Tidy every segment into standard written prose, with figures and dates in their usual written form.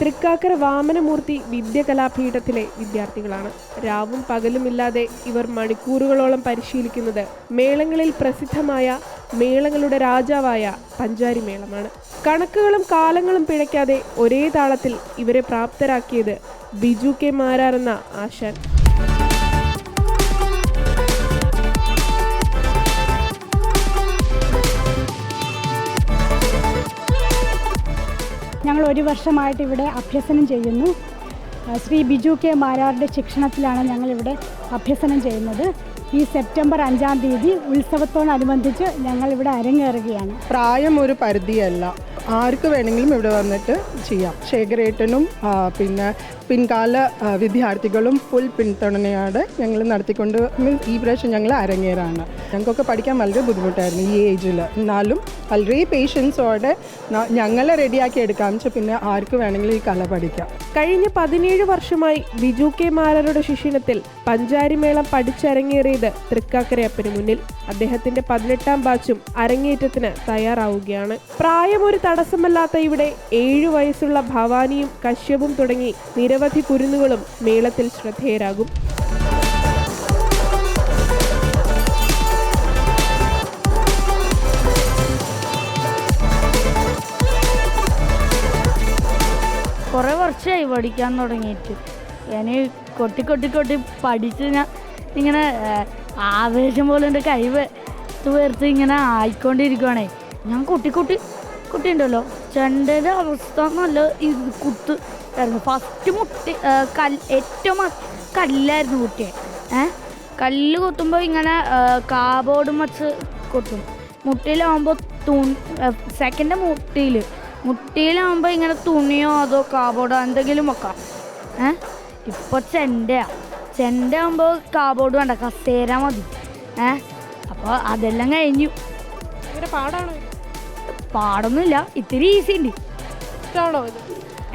തൃക്കാക്കര വാമനമൂർത്തി വിദ്യകലാപീഠത്തിലെ വിദ്യാർത്ഥികളാണ്. രാവും പകലുമില്ലാതെ ഇവർ മണിക്കൂറുകളോളം പരിശീലിക്കുന്നത് മേളങ്ങളിൽ പ്രസിദ്ധമായ മേളങ്ങളുടെ രാജാവായ പഞ്ചാരി മേളമാണ്. കണക്കുകളും കാലങ്ങളും പിഴയ്ക്കാതെ ഒരേ താളത്തിൽ ഇവരെ പ്രാപ്തരാക്കിയത് ബിജു കെ മാരാർ എന്ന ആശാൻ. ഞങ്ങൾ ഒരു വർഷമായിട്ട് ഇവിടെ അഭ്യസനം ചെയ്യുന്നു. ശ്രീ ബിജു കെ മാരാറുടെ ശിക്ഷണത്തിലാണ് ഞങ്ങളിവിടെ അഭ്യസനം ചെയ്യുന്നത്. ഈ സെപ്റ്റംബർ 5-ാം തീയതി ഉത്സവത്തോടനുബന്ധിച്ച് ഞങ്ങളിവിടെ അരങ്ങേറുകയാണ്. പ്രായം ഒരു പരിധിയല്ല, ആർക്ക് വേണമെങ്കിലും ഇവിടെ വന്നിട്ട് ചെയ്യാം. ശേഖരേട്ടനും പിന്നെ പിൻകാല വിദ്യാർത്ഥികളും ഫുൾ പിന്തുണയോടെ ഞങ്ങൾ നടത്തിക്കൊണ്ട് ഈ പ്രാവശ്യം ഞങ്ങൾ അരങ്ങേറാണ്. ഞങ്ങൾക്കൊക്കെ പഠിക്കാൻ വളരെ ബുദ്ധിമുട്ടായിരുന്നു ഈ ഏജിൽ. എന്നാലും വളരെ പേഷ്യൻസോടെ ഞങ്ങളെ റെഡിയാക്കി എടുക്കാം. പിന്നെ ആർക്ക് വേണമെങ്കിലും ഈ കല പഠിക്കാം. കഴിഞ്ഞ 17 വർഷമായി ബിജു കെ മാരാരുടെ ശിക്ഷണത്തിൽ പഞ്ചാരിമേളം പഠിച്ചരങ്ങേറിയത് തൃക്കാക്കരയപ്പന് മുന്നിൽ. അദ്ദേഹത്തിന്റെ 18-ാം ബാച്ചും അരങ്ങേറ്റത്തിന് തയ്യാറാവുകയാണ്. പ്രായം ഒരു തടസ്സമല്ലാത്ത ഇവിടെ 7 വയസ്സുള്ള ഭവാനിയും കശ്യപും തുടങ്ങി നിരവധി കുരുന്നുകളും മേളത്തിൽ ശ്രദ്ധേയരാകും. കുറേ വർഷമായി പഠിക്കാൻ തുടങ്ങിയിട്ട്. ഞാൻ കൊട്ടി പഠിച്ച് ഞാൻ ഇങ്ങനെ ആവേശം പോലെ എൻ്റെ കൈ വേർത്ത് ഇങ്ങനെ ആയിക്കൊണ്ടിരിക്കുകയാണേ. ഞാൻ കുട്ടി ഉണ്ടല്ലോ, ചെണ്ടയുടെ അവസ്ഥ നല്ല കുത്ത് ആയിരുന്നു. ഫസ്റ്റ് ഏറ്റവും കല്ലായിരുന്നു കുട്ടിയെ. കല്ല് കുത്തുമ്പോൾ ഇങ്ങനെ കാബോർഡും വച്ച് കൊട്ടും. മുട്ടിയിലാവുമ്പോൾ സെക്കൻഡ് മുട്ടിയിലാവുമ്പോൾ ഇങ്ങനെ തുണിയോ അതോ കാബോർഡോ എന്തെങ്കിലും വെക്കാം. ഇപ്പോൾ ചെണ്ടയാകുമ്പോൾ കാബോർഡ് വേണ്ട, കസേര മതി. അപ്പോൾ അതെല്ലാം കഴിഞ്ഞു. പാടൊന്നുമില്ല, ഇത്തിരി ഈസി ഉണ്ട്.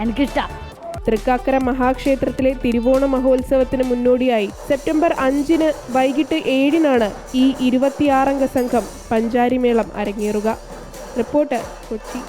എനിക്കിഷ്ടമാണ്. തൃക്കാക്കര മഹാക്ഷേത്രത്തിലെ തിരുവോണ മഹോത്സവത്തിന് മുന്നോടിയായി സെപ്റ്റംബർ 5-ന് വൈകിട്ട് 7-നാണ് ഈ 26 അംഗ സംഘം പഞ്ചാരിമേളം അരങ്ങേറുക. റിപ്പോർട്ടർ, കൊച്ചി.